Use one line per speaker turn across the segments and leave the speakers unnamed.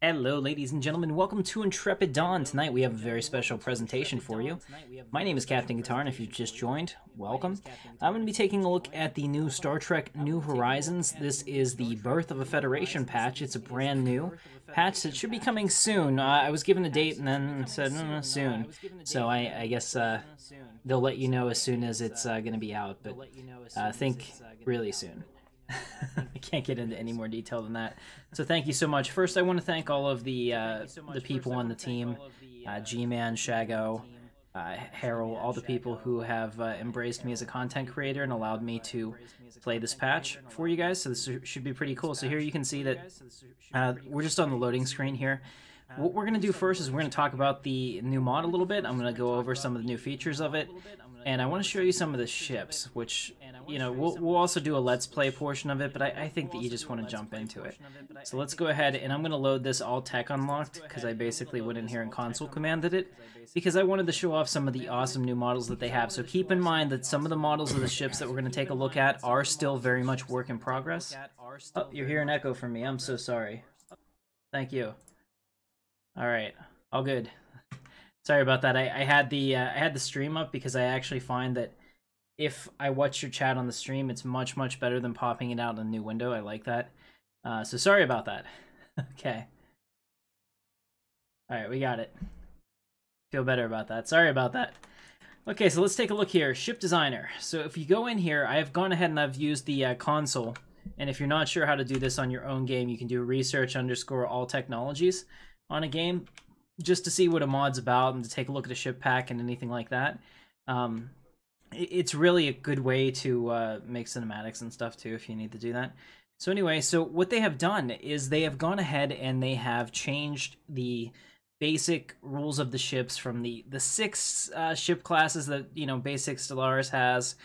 Hello, ladies and gentlemen. Welcome to Intrepid Dawn. Tonight we have a very special presentation for you. My name is Captain Katarn. If you've just joined, welcome. I'm going to be taking a look at the new Star Trek New Horizons. This is the Birth of a Federation patch. It's a brand new patch that should be coming soon. I was given a date and then said soon. So I guess they'll let you know as soon as it's going to be out, but I think really soon. I can't get into any more detail than that. So thank you so much. First, I want to thank all of the people on the team, G-Man, Shago, Harold, all the people who have embraced me as a content creator and allowed me to play this patch for you guys. So this should be pretty cool. So here you can see that we're just on the loading screen here. What we're going to do first is we're going to talk about the new mod a little bit. I'm going to go over some of the new features of it, and I want to show you some of the ships, which, you know, we'll also do a Let's Play portion of it, but I think that you just want to jump into it. So let's go ahead, and I'm going to load this all tech unlocked, because I basically went in here and console commanded it, because I wanted to show off some of the awesome new models that they have. So keep in mind that some of the models of the ships that we're going to take a look at are still very much work in progress. Oh, you're hearing echo from me. I'm so sorry. Thank you. All right, all good. Sorry about that. I had the stream up because I actually find that if I watch your chat on the stream, it's much better than popping it out in a new window. I like that. So sorry about that. Okay. All right, we got it. Feel better about that. Sorry about that. Okay, so let's take a look here. Ship designer. So if you go in here, I have gone ahead and I've used the console. And if you're not sure how to do this on your own game, you can do research_all technologies on a game just to see what a mod's about and to take a look at a ship pack and anything like that. It's really a good way to make cinematics and stuff too if you need to do that. So anyway, so what they have done is they have gone ahead and they have changed the basic rules of the ships from the six ship classes that, you know, basic Stellaris has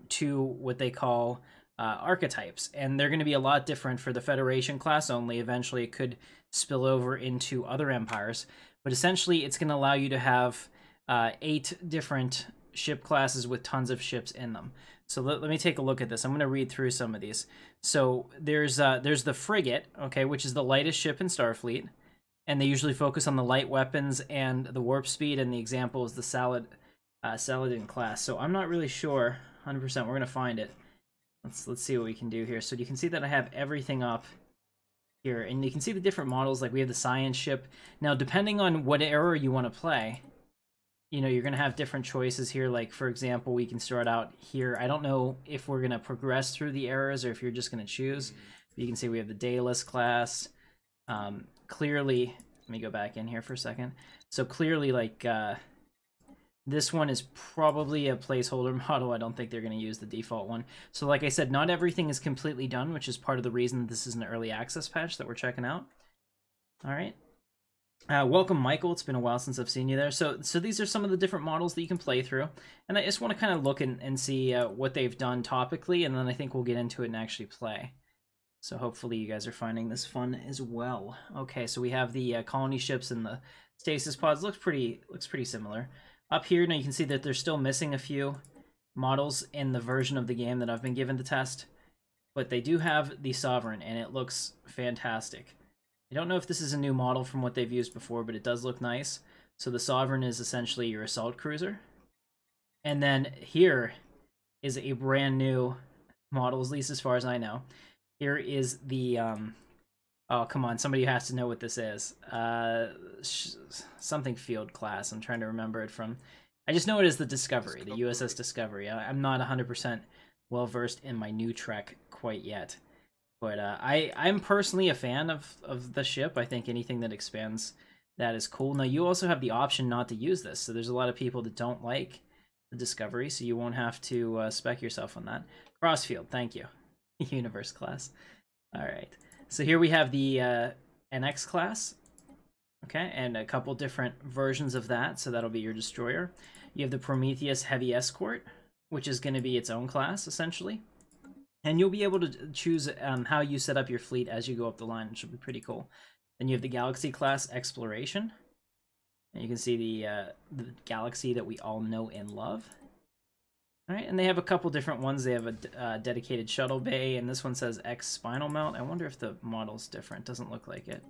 to what they call archetypes, and they're going to be a lot different for the Federation class only. Eventually it could spill over into other empires, but essentially it's going to allow you to have 8 different ship classes with tons of ships in them. So let me take a look at this. I'm going to read through some of these. So there's the frigate, okay, which is the lightest ship in Starfleet, and they usually focus on the light weapons and the warp speed, and the example is the Saladin class. So I'm not really sure 100%. We're going to find it. Let's see what we can do here. So you can see that I have everything up here, and you can see the different models. Like we have the science ship. Now, depending on what era you want to play, you know, you're going to have different choices here. Like, for example, we can start out here. I don't know if we're going to progress through the eras or if you're just going to choose. You can see we have the Daedalus class. Clearly, let me go back in here for a second. So clearly, like, this one is probably a placeholder model. I don't think they're going to use the default one. So like I said, not everything is completely done, which is part of the reason this is an early access patch that we're checking out. All right. Welcome, Michael. It's been a while since I've seen you there. So these are some of the different models that you can play through. And I just want to kind of look and see what they've done topically, and then I think we'll get into it and actually play. So hopefully you guys are finding this fun as well. Okay, so we have the colony ships and the stasis pods. Looks pretty similar. Up here, now you can see that they're still missing a few models in the version of the game that I've been given to test, but they do have the Sovereign, and it looks fantastic. I don't know if this is a new model from what they've used before, but it does look nice. So the Sovereign is essentially your assault cruiser. And then here is a brand new model, at least as far as I know. Here is the... oh, come on, somebody has to know what this is. Something field class. I'm trying to remember it from... I just know it is the Discovery, the USS Discovery. I'm not 100% well-versed in my new Trek quite yet. But I'm personally a fan of the ship. I think anything that expands that is cool. Now, you also have the option not to use this. So there's a lot of people that don't like the Discovery, so you won't have to spec yourself on that. Crossfield, thank you. Universe class. All right. So here we have the NX class, okay, and a couple different versions of that, so that'll be your destroyer. You have the Prometheus Heavy Escort, which is going to be its own class, essentially. And you'll be able to choose how you set up your fleet as you go up the line, which will be pretty cool. Then you have the Galaxy class Exploration, and you can see the galaxy that we all know and love. All right, and they have a couple different ones. They have a dedicated shuttle bay, and this one says X spinal mount. I wonder if the model's different. Doesn't look like it.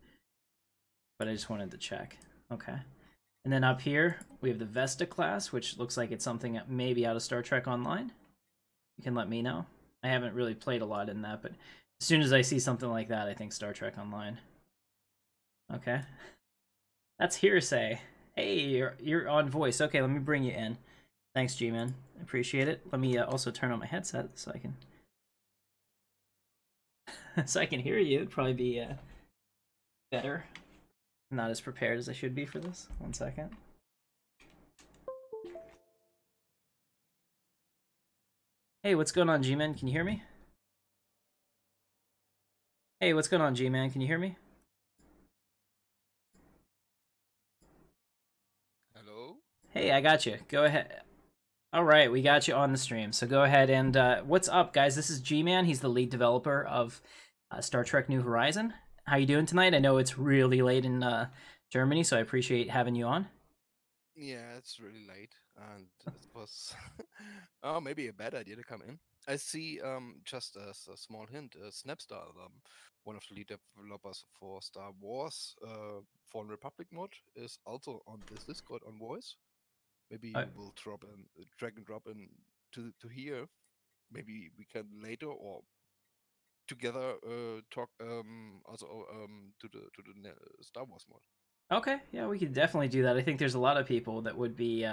but I just wanted to check. Okay. And then up here, we have the Vesta class, which looks like it's something maybe out of Star Trek Online. You can let me know. I haven't really played a lot in that, but as soon as I see something like that, I think Star Trek Online. Okay. That's hearsay. Hey, you're on voice. Okay, let me bring you in. Thanks, G-Man. I appreciate it. Let me also turn on my headset so I can so I can hear you. It'd probably be better. I'm not as prepared as I should be for this. 1 second. Hey, what's going on, G-Man? Can you hear me? Hey, what's going on, G-Man? Can you hear me?
Hello?
Hey, I got you. Go ahead. All right, we got you on the stream. So go ahead and what's up, guys? This is G-Man. He's the lead developer of Star Trek New Horizon. How you doing tonight? I know it's really late in Germany, so I appreciate having you on.
Yeah, it's really late, and it was maybe a bad idea to come in. I see just as a small hint, Snapstar, one of the lead developers for Star Wars Fallen Republic mod, is also on this Discord on voice. Maybe you will drag and drop in to here. Maybe we can later or together talk also to the Star Wars mod.
Okay, yeah, we could definitely do that. I think there's a lot of people that would be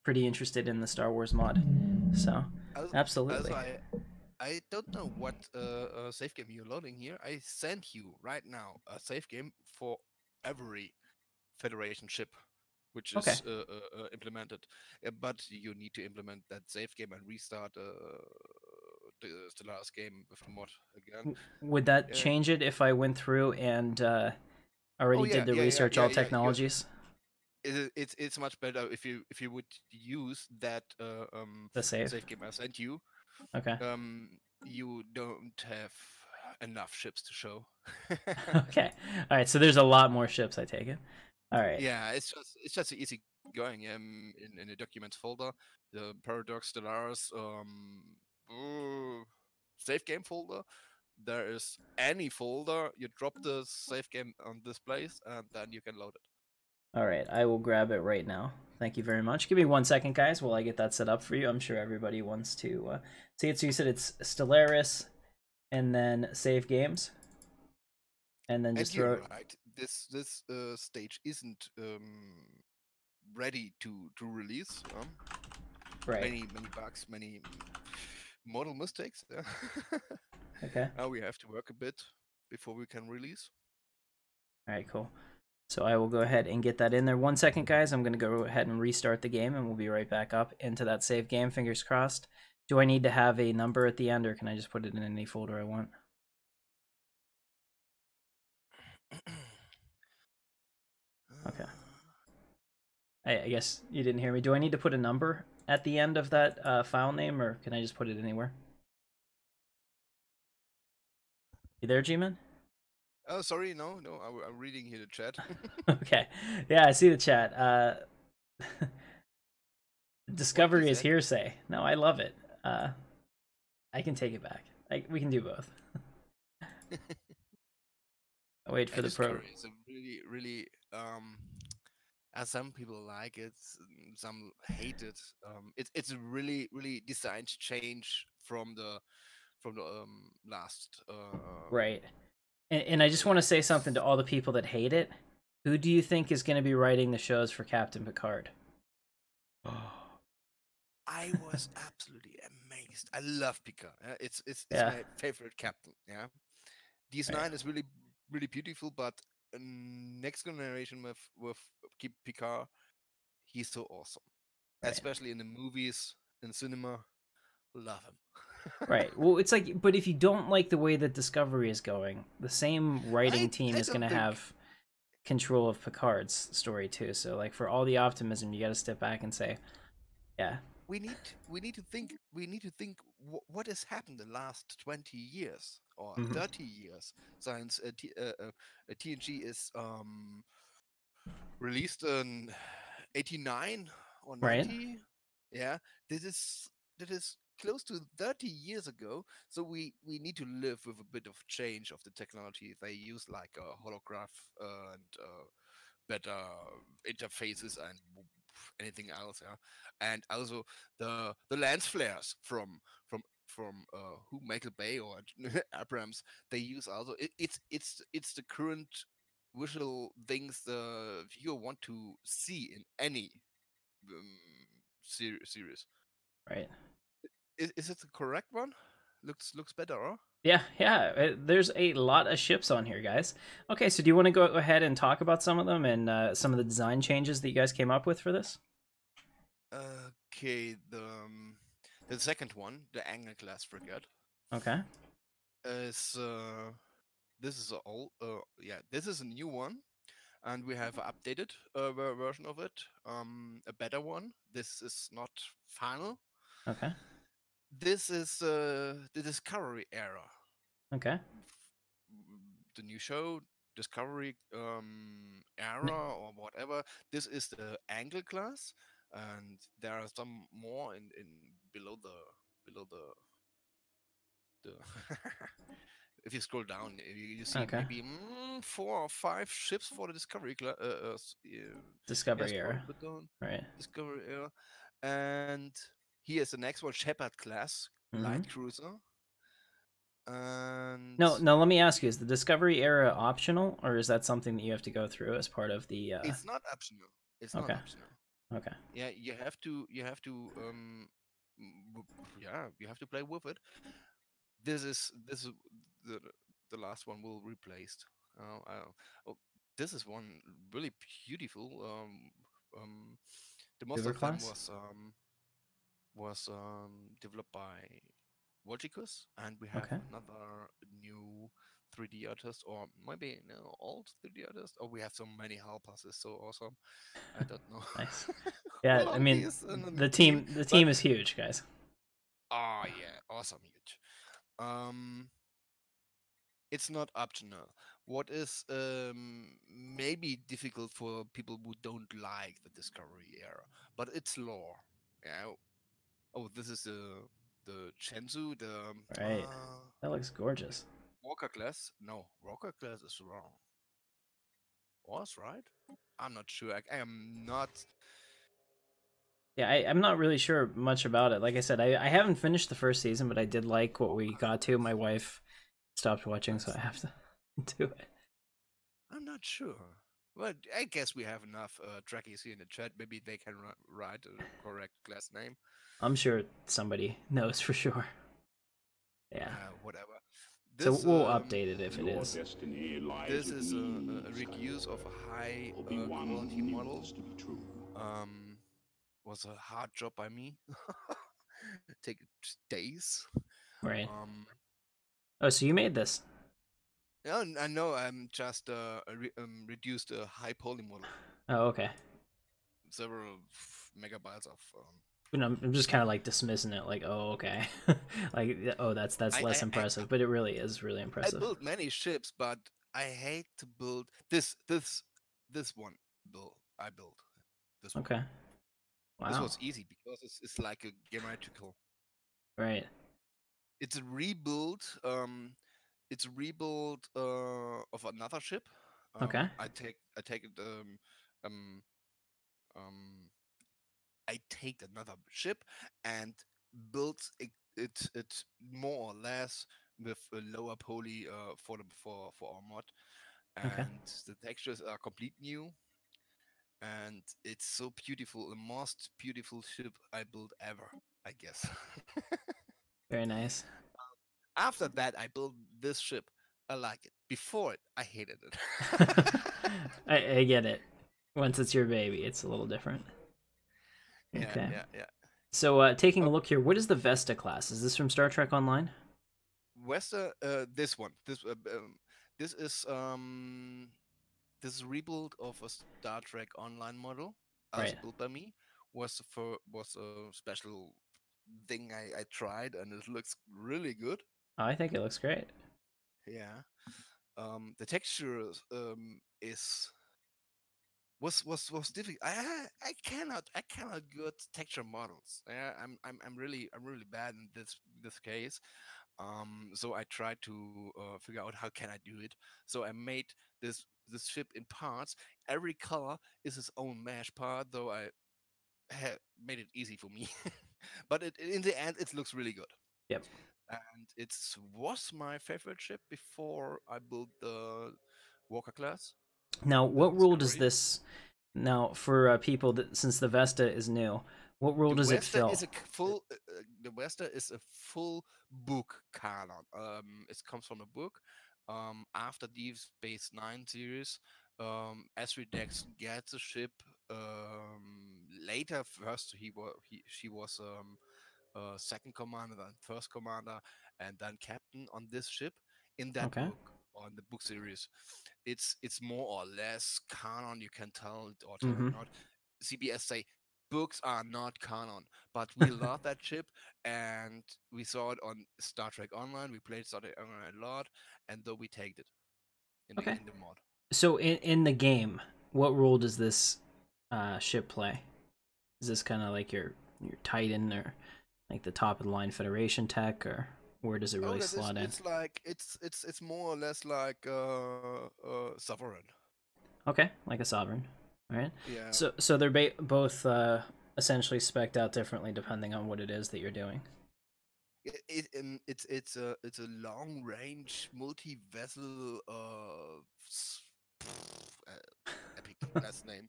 pretty interested in the Star Wars mod. So, absolutely.
I don't know what save game you're loading here. I sent you right now a save game for every Federation ship, which is implemented. But you need to implement that save game and restart the Stellaris game with the mod again.
Would that change it if I went through and already did the research all technologies?
It's much better if you would use that
the save
game I sent you.
Okay.
You don't have enough ships to show.
Okay. All right. So there's a lot more ships, I take it. All right.
Yeah, it's just easy going. In the documents folder, the Paradox Stellaris save game folder. There is any folder. You drop the save game on this place, and then you can load it.
All right, I will grab it right now. Thank you very much. Give me 1 second, guys, while I get that set up for you. I'm sure everybody wants to see it. So you said it's Stellaris, and then save games, and then just throw it.
Right. This stage isn't ready to release.
Right.
Many bugs, many model mistakes.
Okay.
We have to work a bit before we can release.
All right, cool. So I will go ahead and get that in there. 1 second, guys. I'm going to go ahead and restart the game, and we'll be right back up into that save game. Fingers crossed. Do I need to have a number at the end, or can I just put it in any folder I want? Okay. I guess you didn't hear me. Do I need to put a number at the end of that file name, or can I just put it anywhere? You there, G-Man?
Oh, sorry, no, I'm reading here the chat.
Okay, yeah, I see the chat. Discovery is hearsay. No, I love it. I can take it back. We can do both. I'll wait for the pro.
It's a really as some people like it, some hate it. It's a really designed change from the last.
Right. And I just want to say something to all the people that hate it. Who do you think is going to be writing the shows for Captain Picard?
I was absolutely amazed. I love Picard. It's my favorite captain. Yeah, DS9 is really beautiful, but next generation with Picard, he's so awesome. Right. Especially in the movies, in cinema, love him.
Right. Well, it's like, but if you don't like the way that Discovery is going, the same writing team is going to have control of Picard's story too. So, like, for all the optimism, you got to step back and say, yeah.
We need to think. We need to think what has happened the last 20 years or 30 years since TNG is released in 89 or 90. Right. Yeah, that is close to 30 years ago. So we need to live with a bit of change of the technology. They use like a holograph and better interfaces and anything else. Yeah, and also the lens flares from who Michael Bay or Abrams. They use also it's the current visual things the viewer want to see in any series.
Right.
Is it the correct one? Looks better, huh?
Yeah, yeah. There's a lot of ships on here, guys. Okay, so do you want to go ahead and talk about some of them and some of the design changes that you guys came up with for this?
Okay, the second one, the Angel class frigate,
Okay.
is this is a old yeah, this is a new one, and we have an updated version of it, a better one. This is not final.
Okay.
This is the Discovery era,
Okay.
the new show Discovery era or whatever. This is the Angle class, and there are some more in below the if you scroll down, you see
Okay.
maybe 4 or 5 ships for the Discovery yeah,
Discovery
scroll
era.
a bit down.
Right.
Discovery era, and here's the next one, Shepard class
Mm-hmm.
light cruiser, and
No, no. Let me ask you: is the Discovery era optional, or is that something that you have to go through as part of the?
it's not optional. It's not
Okay.
optional.
Okay.
Yeah, yeah, you have to play with it. This is the the last one will replaced. Oh, this is one really beautiful. The most
Hoover
of them
class.
was developed by Volticus, and we have
Okay.
another new 3D artist, or maybe no old 3D artist. Oh, we have so many helpers. It's so awesome. I don't know
Nice.
how
Yeah. I
long he
mean,
is in the
the
team,
team. The
but
team is huge, guys.
oh yeah, awesome, huge. Um, it's not optional. What is maybe difficult for people who don't like the Discovery era, but it's lore. Yeah. Oh, this is the Chensu, the
Right. That looks gorgeous.
Walker class. No, Walker class is wrong. Was right? I'm not sure. I am not.
Yeah, I'm not really sure much about it. Like I said, I haven't finished the first season, but I did like what we
Walker
got to. My
class.
wife stopped watching, so
Let's
I
see.
have to do it.
I'm not sure. Well, I guess we have enough Trekkies here in the chat. Maybe they can write the correct class name.
I'm sure somebody knows for sure. Yeah.
Whatever.
So
This
we'll update it if it
Your
is.
destiny lies
this
with
is
me,
a reduce of a high
Obi-Wan
quality
knew
model.
this to be true.
Um, was a hard job by me. Take days.
Right.
Um,
Oh, so you made this?
yeah, I know. I'm just reduced a high poly model,
Oh, okay.
several megabytes of.
And I'm just kind of like dismissing it, like, oh, okay, like, oh, that's
I,
less
I I
impressive, but it really is really
I
impressive.
built many ships, but I hate to build this one. I built this one.
Okay.
This
Wow.
was easy because it's like a geometrical.
Right.
It's a rebuild. It's a rebuild of another ship.
Okay.
I take it um um I take another ship and build it more or less with a lower poly for our mod,
Okay.
and the textures are complete new, and it's so beautiful, the most beautiful ship I built ever, I guess.
Very nice.
After that, I built this ship. I like it. Before it, I hated it.
I get it. Once it's your baby, it's a little different.
Yeah,
Okay.
yeah, yeah.
So, taking a
Oh,
look here, what is the Vesta class? Is this from Star Trek Online?
Wester, this one, this is rebuild of a Star Trek Online model, also
Right.
built by me. Was a special thing I tried, and it looks really good.
Oh, I think it looks great.
Yeah. The texture is was difficult. I cannot good texture models. Yeah, I'm really bad in this case. So I tried to figure out how can I do it. So I made this ship in parts. Every color is its own mesh part, though I made it easy for me. But in the end, it looks really good.
Yep.
And it was my favorite ship before I built the Walker class,
Now,
the
what rule does
Discovery.
this now for people that since the Vesta is new? What rule
The
does it
Wester
fill?
is a full. The Wester is a full book canon. It comes from a book. After Deep Space Nine series, Esri Dex gets a ship. Later, first she was second commander, then first commander, and then captain on this ship. In that
Okay.
book, on the book series, it's more or less canon. You can tell it or tell it
Mm-hmm.
not. CBS say books are not canon, but we love that ship, and we saw it on Star Trek Online. We played Star Trek Online a lot, and though we take it
Okay.
in the mod.
So in the game, what role does this ship play? Is this kind of like your Titan or like the top of the line Federation tech, or where does it
Oh,
really
that is
slot in?
it's like it's more or less like sovereign.
Okay, like a sovereign. All right.
Yeah.
So they're both essentially spec'd out differently depending on what it is that you're doing.
It's a long range multi vessel epic last name.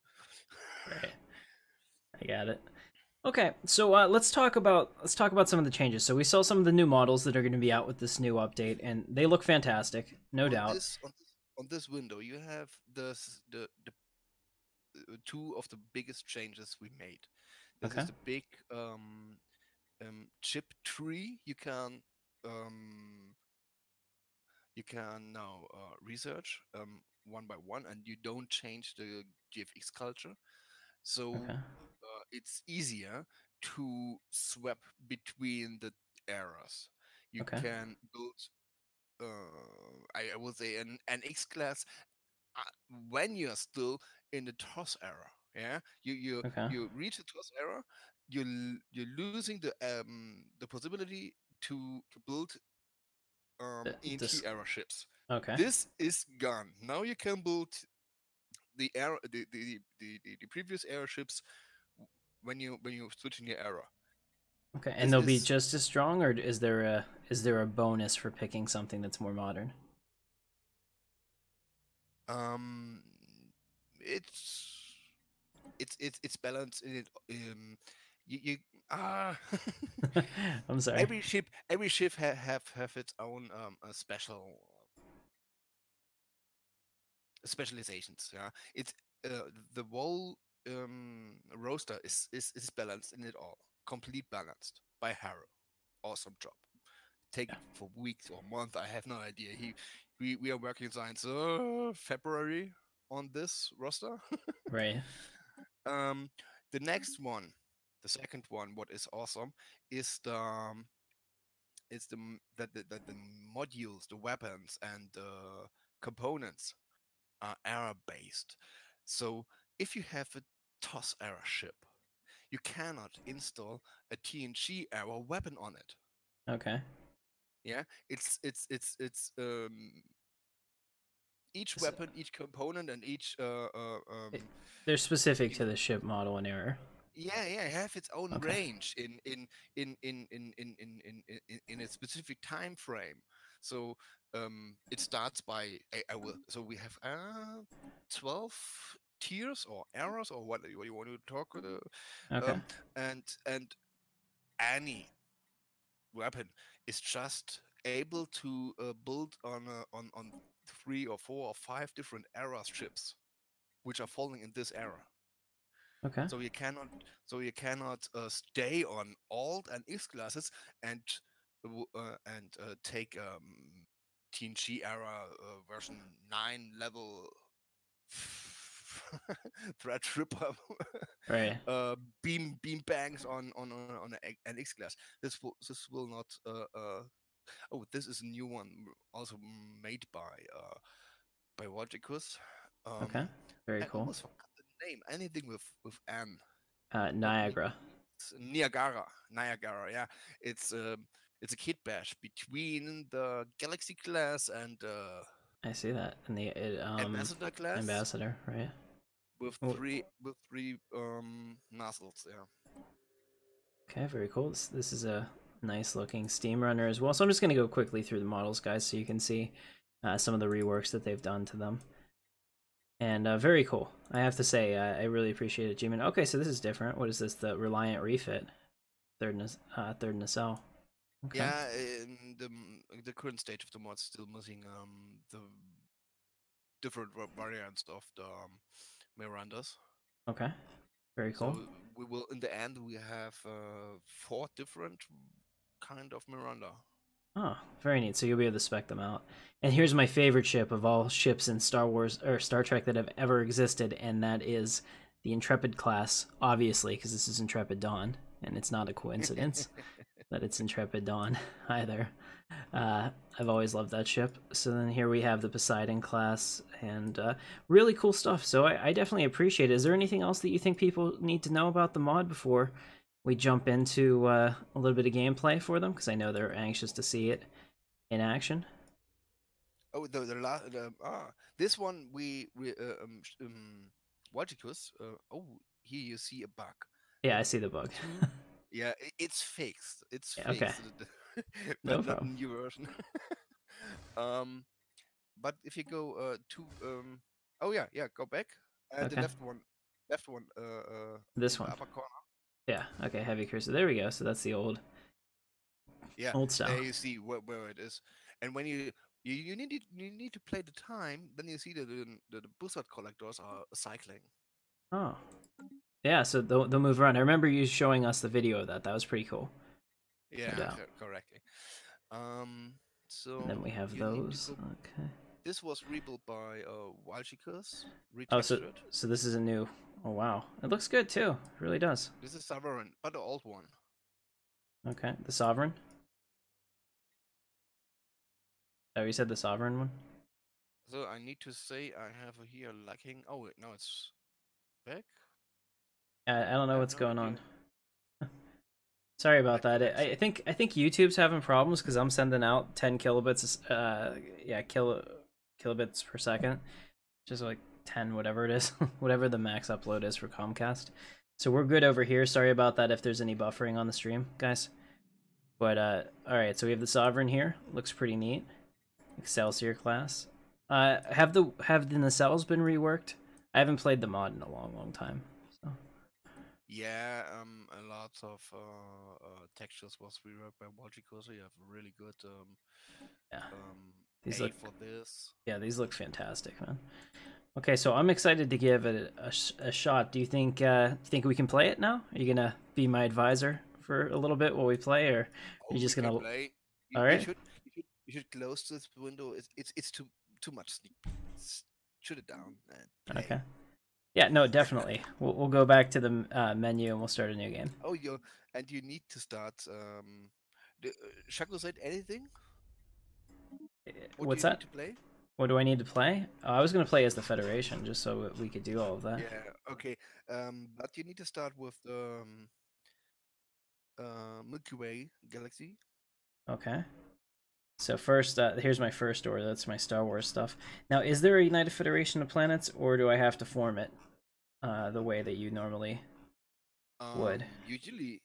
Right. I got it. Okay, so let's talk about some of the changes. So we saw some of the new models that are going to be out with this new update, and they look fantastic, no
on
doubt.
this on this on this window you have the two of the biggest changes we made. This
Okay.
is the big chip tree um, you can now research one by one, and you don't change the GFX culture. So
Okay.
it's easier to swap between the eras. You
Okay.
can build, I would say, an X class when you're still in the TOS era. Yeah,
Okay.
you reach the TOS era, you're losing the possibility to build ENT
This.
era ships.
Okay.
This is gone. Now you can build the previous era ships when you switch in your era.
Okay, and
This
they'll be
is
just as strong, or is there a bonus for picking something that's more modern?
um it's it's balanced in it. You
I'm sorry.
every ship have its own special specializations. Yeah, it's the whole roster is balanced in it all, complete balanced by Harrow. Awesome job. Take
Yeah.
it for weeks or months. I have no idea. We are working since February on this roster.
Right.
um, the next one, the second one, what is awesome is the modules, the weapons, and the components are error based. So if you have a TOS error ship, you cannot install a TNG error weapon on it.
Okay.
Yeah, it's each
So
weapon, each component, and each
it, they're specific
in
to the ship model and error.
yeah have its own
Okay.
range in a specific time frame. So it starts by I will so we have 12 tiers or errors or what you want to talk
Okay.
um and any weapon is just able to build on 3 or 4 or 5 different era ships which are falling in this era.
Okay.
So you cannot stay on alt and X classes and take TNG era version 9 level threat tripper
Right.
beam bangs on an X class. This will not oh, this is a new one also made by Logicus.
Okay.
um
Very
I
cool.
almost forgot name. Anything with N. What
Niagara.
Niagara. Yeah, it's it's a kit bash between the Galaxy class and
I see that in the
Ambassador class
ambassador, right?
with
Oh,
three nozzles. Yeah.
okay, very cool. This is a nice looking steam runner as well. So I'm just gonna go quickly through the models, guys, so you can see some of the reworks that they've done to them. And very cool. I have to say, I really appreciate it, G-Man. Okay, so this is different. What is this? The Reliant refit, third nacelle. Okay.
Yeah, in the current stage of the mod, still missing the different variants of the Mirandas.
Okay. Very cool.
So we will, in the end, we have 4 different kind of Miranda.
Oh, very neat. So you'll be able to spec them out. And here's my favorite ship of all ships in Star Wars or Star Trek that have ever existed, and that is the Intrepid class, obviously, because this is Intrepid Dawn, and it's not a coincidence that it's Intrepid Dawn either. I've always loved that ship. So then here we have the Poseidon class, and really cool stuff. So I definitely appreciate it. Is there anything else that you think people need to know about the mod before we jump into a little bit of gameplay for them? Because I know they're anxious to see it in action.
Oh, this one Volticus. Oh, here you see a bug.
Yeah, I see the bug.
Yeah, it's fixed. It's
Yeah, okay.
fixed, but
No
not a
problem.
new version. But if you go to oh yeah, go back. The
Okay.
left one,
This
in the
one.
upper corner.
Yeah, okay, heavy cursor. There we go. So that's the old
Yeah,
style.
there you see where it is. And when you need to play the time, then you see that the buzzard collectors are cycling.
Oh. Yeah, so they'll move around. I remember you showing us the video of that. That was pretty cool.
Yeah,
No doubt.
correctly. So
And then we have
you need to
those.
go.
Okay.
This was rebuilt by Walchikus,
Oh,
retextured.
so this is a new. Oh wow, it looks good too. It really does.
This is Sovereign, but the old one.
Okay, the Sovereign. Oh, you said the Sovereign one.
So I need to say I have here lacking. Oh wait, no, it's back.
I don't know
I have
what's
no
going
idea.
on. Sorry about
Back
that.
to
I think YouTube's having problems because I'm sending out 10 kilobits. Yeah, kilobits per second, just like 10, whatever it is, whatever the max upload is for Comcast. So we're good over here. Sorry about that if there's any buffering on the stream, guys. But all right, so we have the Sovereign here. Looks pretty neat. Excelsior class. Have the nacelles been reworked? I haven't played the mod in a long time. So.
Yeah, a lot of textures was reworked by Walchikus, so you have a really good
Yeah. These
A
look,
for this.
yeah, these look fantastic, man. Okay, so I'm excited to give it a shot. Do you think we can play it now? Are you gonna be my advisor for a little bit while we play, or are
Oh,
you just
we can
gonna?
play.
All right.
You should close this window. It's too much sneak peek. Shut it down and play.
Okay. Yeah, no, definitely. We'll go back to the menu and we'll start a new game.
Oh, you need to start. Shaco said anything? What do
What's
you need
that?
to play?
What do I need to play? I was gonna play as the Federation just so we could do all of that.
Yeah, okay. But you need to start with the Milky Way galaxy.
Okay. So first, here's my first order. That's my Star Wars stuff. Now, is there a United Federation of Planets, or do I have to form it the way that you normally would?
Usually,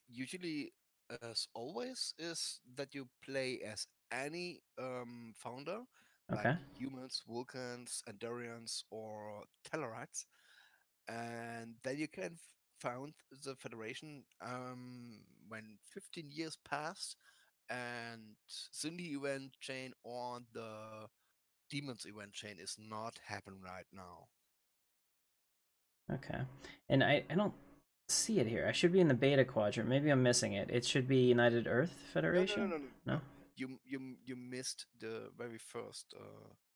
as always, is that you play as any founder, like
Okay.
humans, Vulcans, Andorians, or Tellarites, and then you can found the Federation when 15 years pass, and Cindy event chain or the Demons event chain is not happening right now.
Okay. And I don't see it here. I should be in the beta quadrant. Maybe I'm missing it. It should be United Earth Federation?
No. You missed the very first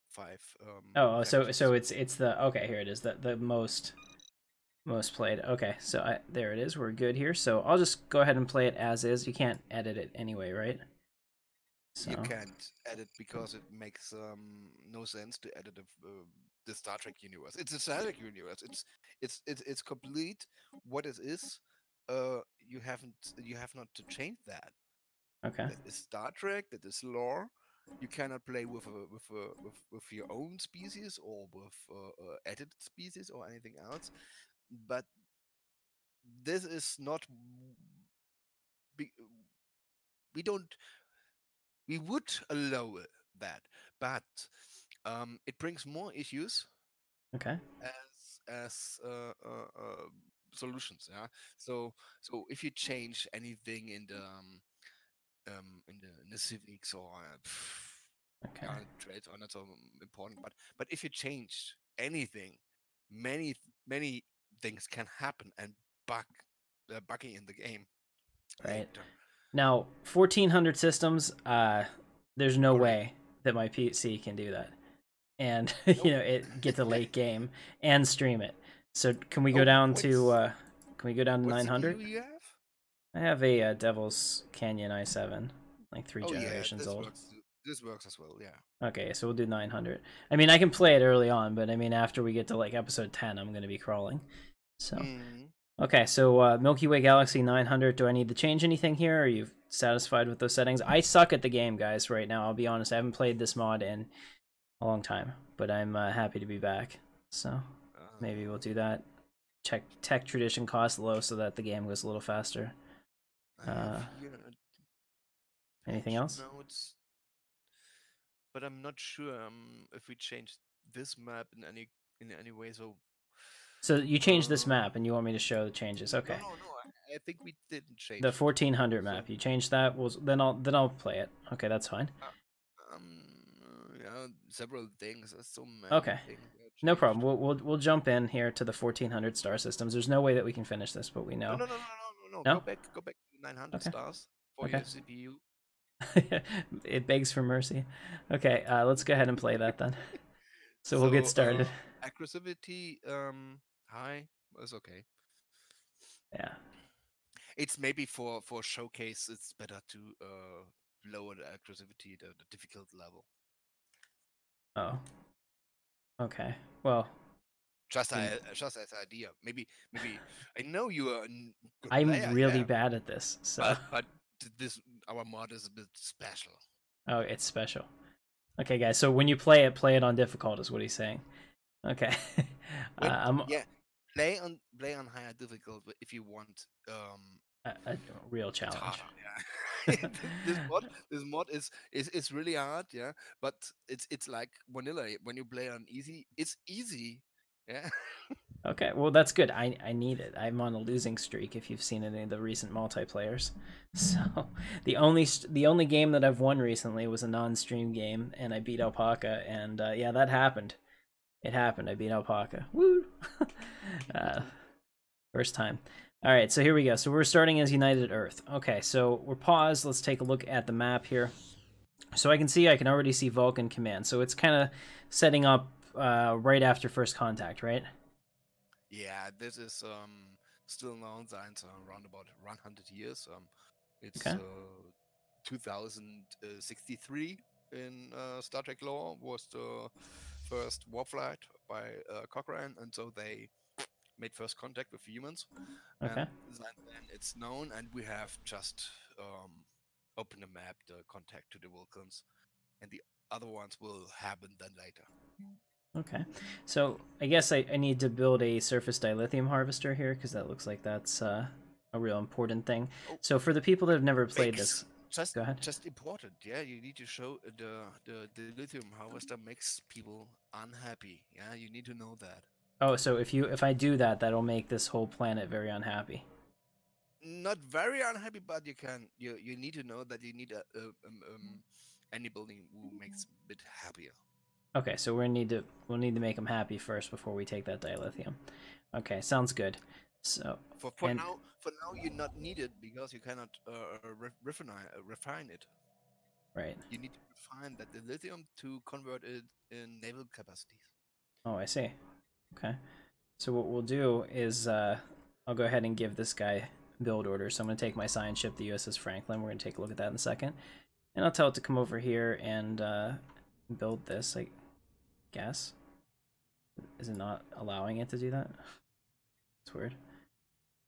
5.
Oh, so
factions.
it's the okay, here it is. The most played. Okay, so there it is. We're good here. So I'll just go ahead and play it as is. You can't edit it anyway, right? So.
You can't edit because it makes no sense to edit the Star Trek universe. It's a Star Trek universe. It's complete what it is. You have not to change that.
Okay.
That is Star Trek. That is lore. You cannot play with your own species or with edited species or anything else. But this is not. We, we don't. We would allow that, but it brings more issues
Okay.
as solutions. Yeah. So if you change anything in the civics or
Okay.
current traits are not so important, but if you change anything, many things can happen and bug bugging in the game
Right.
later.
Now, 1400 systems, there's no
Correct.
way that my PC can do that. And,
Nope.
it get the late game and stream it. So can we go
Oh,
down to, can we go down to
what
900?
CPU you have?
I have a Devil's Canyon i7, like 3
Oh yeah,
generations
this
old.
works. This works as well. Yeah.
Okay, so we'll do 900. I mean, I can play it early on, but I mean, after we get to like episode 10, I'm going to be crawling. So, okay, so Milky Way Galaxy 900. Do I need to change anything here? Are you satisfied with those settings? I suck at the game, guys, right now. I'll be honest. I haven't played this mod in a long time, but I'm happy to be back. So maybe we'll do that. Check tech tradition cost low so that the game goes a little faster.
I have here
Anything
patch
else?
notes, but I'm not sure if we change this map in any way.
So you changed this map, and you want me to show the changes? Okay.
No. I think we didn't change
The
it.
1400 map.
So,
You changed that. Well, then I'll play it. Okay, that's fine.
yeah, several things. There's so many
Okay.
things that
No
changed.
problem. We'll jump in here to the 1400 star systems. There's no way that we can finish this, but we
No,
know.
no, no, no, no, no.
No?
Go back to 900
Okay.
stars for
Okay.
your CPU.
It begs for mercy. Okay, let's go ahead and play that then. So we'll get started.
Aggressivity, high is okay.
Yeah.
It's maybe for showcase. It's better to lower the aggressivity, the difficult level.
Oh. Okay. Well.
Just as idea. Maybe I know you are. Good
I'm
player,
really
yeah,
bad at this, so.
but this our mod is a bit special.
Oh, it's special. Okay, guys. So when you play it on difficult, is what he's saying. Okay.
Yeah, play on higher difficult if you want
a real challenge.
Harder, yeah. this mod is really hard, yeah. But it's like vanilla. When you play on easy, it's easy, yeah.
Okay, well that's good. I need it. I'm on a losing streak. If you've seen any of the recent multiplayers, so the only game that I've won recently was a non-stream game, and I beat Alpaca, and yeah, that happened. It happened. I beat Alpaca. Woo! First time. All right, so here we go. So we're starting as United Earth. Okay, so we're paused. Let's take a look at the map here. So I can already see Vulcan Command. So it's kind of setting up right after first contact, right?
Yeah, this is still known since around about 100 years. It's
Okay.
2063 in Star Trek lore was the first warp flight by Cochrane, and so they made first contact with humans.
Okay.
And then it's known, and we have just opened a map, the contact to the Vulcans, and the other ones will happen then later.
Okay, so I guess I need to build a surface dilithium harvester here because that looks like that's a real important thing.
Oh,
so for the people that have never played this, go ahead.
Just important, yeah. You need to show the lithium harvester makes people unhappy. Yeah, you need to know that.
Oh, so if I do that, that'll make this whole planet very unhappy.
Not very unhappy, but you need to know that you need any building who makes a bit happier.
Okay, so we'll need to make them happy first before we take that dilithium. Okay, sounds good. So
for now you not need it because you cannot refine it.
Right.
You need to refine that the lithium to convert it in naval capacities.
Oh, I see. Okay. So what we'll do is I'll go ahead and give this guy build orders. So I'm going to take my science ship, the USS Franklin. We're going to take a look at that in a second. And I'll tell it to come over here and build this, I guess. Is it not allowing it to do that? It's weird.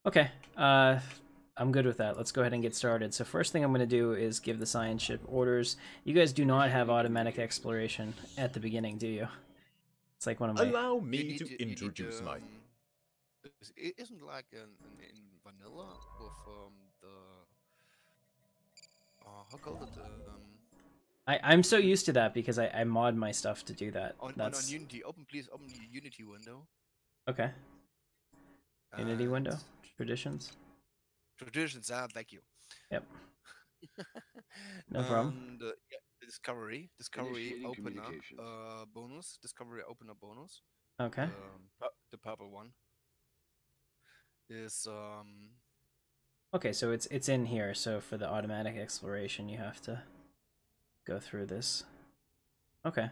Okay, I'm good with that. Let's go ahead and get started. So first thing I'm going to do is give the science ship orders. You guys do not have automatic exploration at the beginning, do you? It's like one of my...
Allow me to introduce my...
It isn't like in vanilla with the how called it
I'm so used to that because I mod my stuff to do that.
on Unity. Please open the Unity window.
Okay. Unity window. Traditions.
Traditions. Thank you.
Yep. No problem.
And yeah, discovery opener bonus. Discovery opener bonus.
Okay.
The purple one is
Okay, so it's in here. So for the automatic exploration, you have to go through this. Okay.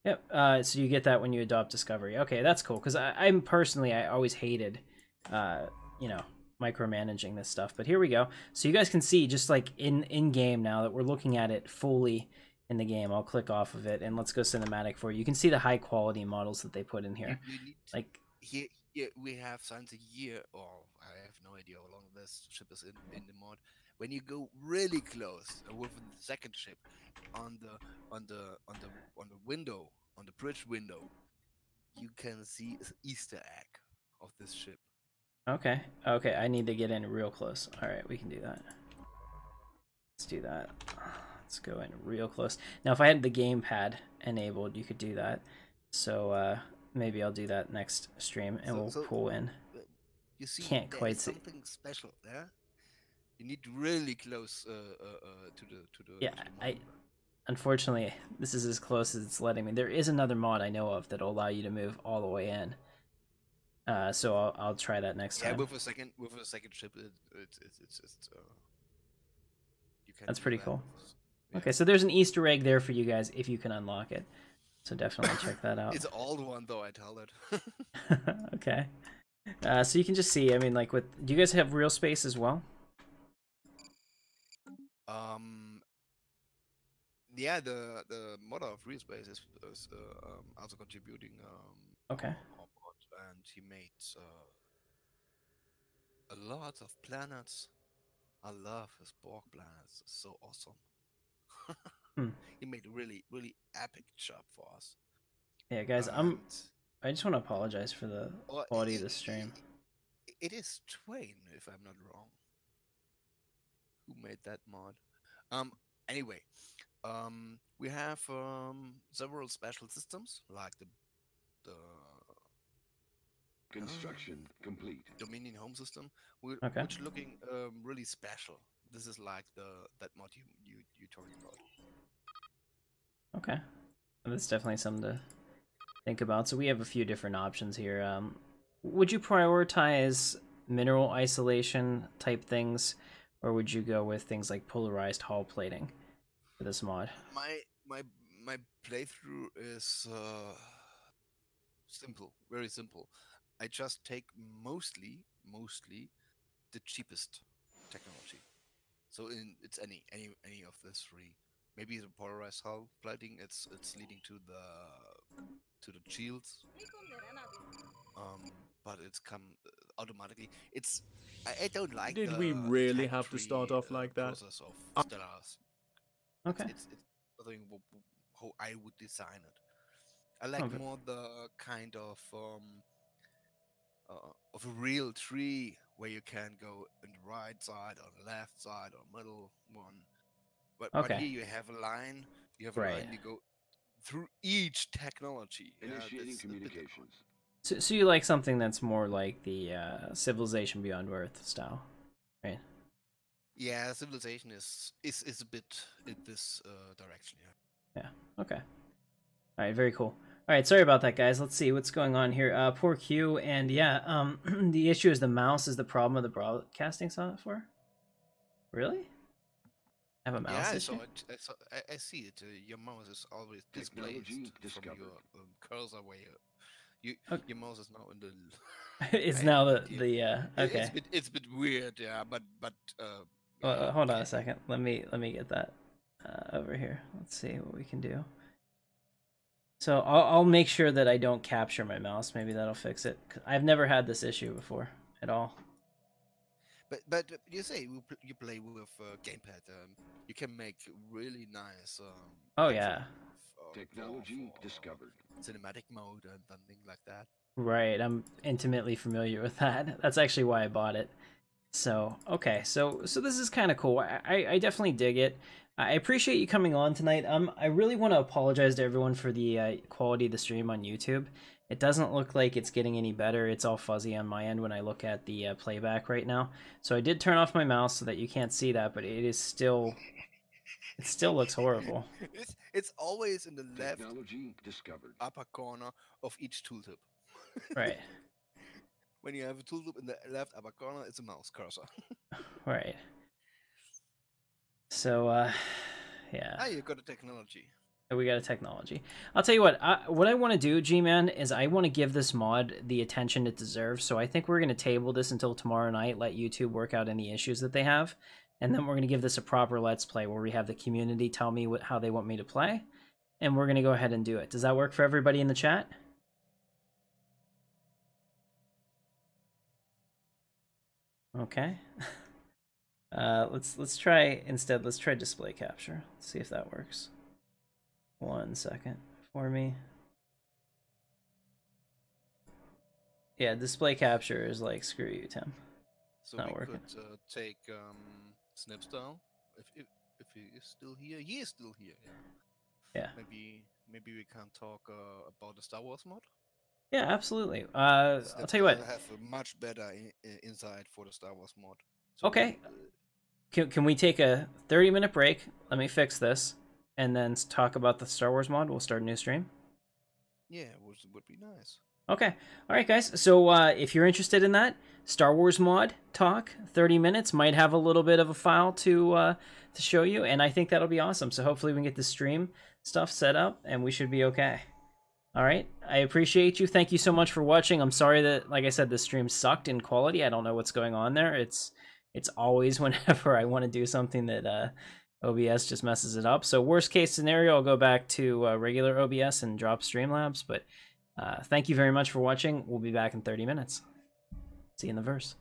Yep. So you get that when you adopt discovery. Okay, that's cool. Because I'm personally, I always hated, you know, micromanaging this stuff. But here we go. So you guys can see just like in game now that we're looking at it fully in the game. I'll click off of it and let's go cinematic for you. You can see the high quality models that they put in here. Like
here we have since a year, or I have no idea how long this ship is in the mod. When you go really close with the second ship on the window, on the bridge window, you can see an Easter egg of this ship.
Okay. Okay, I need to get in real close. All right, we can do that. Let's do that. Let's go in real close. Now, if I had the gamepad enabled, you could do that. So maybe I'll do that next stream, and we'll pull in.
You see,
can't quite see
something special there. You need really close to the.
Yeah,
to the
unfortunately, this is as close as it's letting me. There is another mod I know of that'll allow you to move all the way in. So I'll try that next time.
Yeah, with a second ship, it's just. You can.
That's pretty cool.
Yeah.
Okay, so there's an Easter egg there for you guys if you can unlock it. So definitely check that out.
It's an old one though, I tell it.
Okay. So you can just see. I mean, like, do you guys have real space as well?
Yeah, the model of real space is also contributing.
Okay.
And he made a lot of planets. I love his Borg planets. It's so awesome. He made a really epic job for us.
Yeah, guys, I just want to apologize for the quality of the stream.
It is Twain, if I'm not wrong, who made that mod. Anyway, we have several special systems like the
construction complete
Dominion home system,
Okay.
which looking really special. This is like that mod you talking about.
Okay, that's definitely something to think about. So we have a few different options here. Would you prioritize mineral isolation type things, or would you go with things like polarized hull plating for this mod?
My playthrough is simple, very simple. I just take mostly the cheapest technology. So it's any of the three. Maybe the polarized hull plating. It's leading to the shields. But it's come automatically. I don't like.
Did we really have to start off like that?
Process of Stellaris.
Okay.
It's nothing how I would design it. I like more the kind of a real tree where you can go on the right side, on the left side, or middle one. But here you have a line. You have a line. You go through each technology.
Initiating communications.
So you like something that's more like the Civilization Beyond Earth style, right?
Yeah, Civilization is a bit in this direction.
Yeah. Okay. All right. Very cool. All right. Sorry about that, guys. Let's see what's going on here. Poor Q. And yeah, the issue is the mouse is the problem of the broadcasting software. Really? I have a mouse issue?
I see it. Your mouse is always displaced from your cursor where your mouse is now in the.
It's now the okay.
It's a bit weird, yeah, but
hold on a second. Let me get that over here. Let's see what we can do. So I'll make sure that I don't capture my mouse. Maybe that'll fix it. 'Cause I've never had this issue before at all.
But you say you play with gamepad. You can make really nice.
Oh
capture
yeah.
Technology
for
discovered.
cinematic mode and things like that.
Right, I'm intimately familiar with that. That's actually why I bought it. So, okay, so this is kind of cool. I definitely dig it. I appreciate you coming on tonight. I really want to apologize to everyone for the quality of the stream on YouTube. It doesn't look like it's getting any better. It's all fuzzy on my end when I look at the playback right now. So I did turn off my mouse so that you can't see that, but it still looks horrible.
It's always in the left
Technology discovered.
upper corner of each tooltip.
Right.
When you have a tooltip in the left upper corner, it's a mouse cursor.
Right. So, yeah.
Ah, you got a technology.
We got a technology. I'll tell you what I want to do, G-Man, is I want to give this mod the attention it deserves. So I think we're going to table this until tomorrow night, let YouTube work out any issues that they have. And then we're going to give this a proper Let's Play where we have the community tell me how they want me to play. And we're going to go ahead and do it. Does that work for everybody in the chat? Okay. Let's try display capture. Let's see if that works. 1 second for me. Yeah, display capture is like, screw you, Tim.
So
Not
we
working.
could take Snips down if he is still here. He is still here. Yeah.
Yeah.
Maybe we can talk about the Star Wars mod.
Yeah, absolutely. I'll tell you what.
Have a much better insight for the Star Wars mod. So,
Okay. Can we take a 30-minute break? Let me fix this, and then talk about the Star Wars mod. We'll start a new stream.
Yeah, would be nice.
Okay. All right, guys. So if you're interested in that, Star Wars mod talk, 30 minutes, might have a little bit of a file to show you, and I think that'll be awesome. So hopefully we can get the stream stuff set up, and we should be okay. All right. I appreciate you. Thank you so much for watching. I'm sorry that, like I said, the stream sucked in quality. I don't know what's going on there. It's always whenever I want to do something that OBS just messes it up. So worst case scenario, I'll go back to regular OBS and drop Streamlabs. But thank you very much for watching. We'll be back in 30 minutes. See you in the verse.